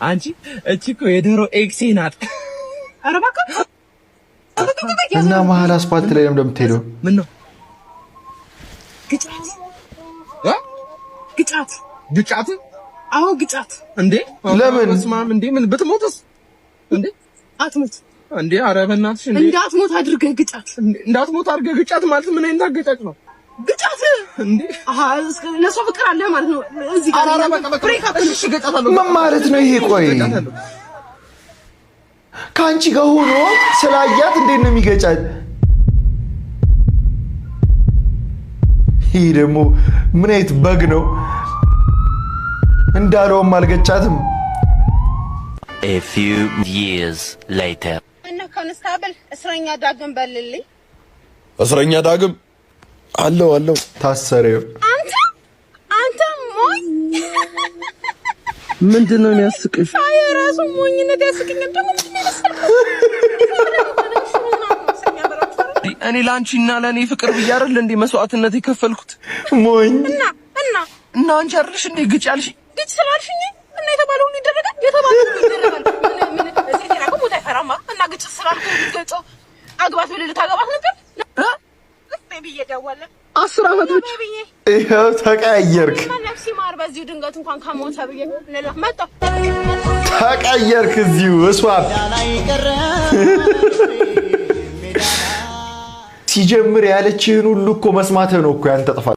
አንቺ እቺ እኮ የድሮ ኤክሴ ናት። ኧረ እባክህ እና መሀል አስፋልት ላይ እንደምትሄደው ምን ነው? ግጫት ግጫት ግጫት? አዎ ግጫት። እንዴ ለምን? ስማም እንዴ ምን ብትሞትስ? እንዴ አትሞት እንዴ? ኧረ በእናትሽ እንዴ እንዳትሞት አድርገህ ግጫት። እንዳትሞት አድርገህ ግጫት ማለት ምን አይነት ግጫት ነው? ግጫት እንዴ? ለሷ ፍቅር አለ ማለት ነው። እዚህ ጋር ኧረ በቃ ብሬክ አትልሽ። ገጫታለሁ ምን ማለት ነው ይሄ? ቆይ ከአንቺ ጋር ሆኖ ስላያት እንዴት ነው የሚገጫት? ይሄ ደግሞ ምን አይነት በግ ነው? እንዳለውም አልገጫትም። A few years later እና ኮንስታብል እስረኛ ዳግም በልልኝ። እስረኛ ዳግም አለው ታሰረው። አንተ ሞኝ ምንድነው የሚያስቅሽ? አይ ራሱ ሞኝነት ያስቅኛል። ደግሞ ምን ይመስላል? እኔ ላንቺና ለኔ ፍቅር ብዬ አይደል እንዴ መስዋዕትነት የከፈልኩት? ሞኝ እና አንቺ አይደልሽ እንዴ ግጭ ያልሽ? ግጭ ስላልሽኝ እና የተባለው ይደረጋል። የተባለው ይደረጋል። ምን እዚህ ተራቆ ሞታ ይፈራማ እና ግጭ ስላልኩ ግጭ አግባት ብለህ ልታገባት ነበር? ቤቢዬ ደወለ 10 ዓመት ብቻ ይኸው ተቀያየርክ። ነፍሲ ማር በዚሁ ድንገት እንኳን ከሞተ ብዬ መጣ ተቀያየርክ እዚሁ እሷም ሲጀምር ያለችህን ሁሉ እኮ መስማትህ ነው እኮ ያንተ ጥፋት።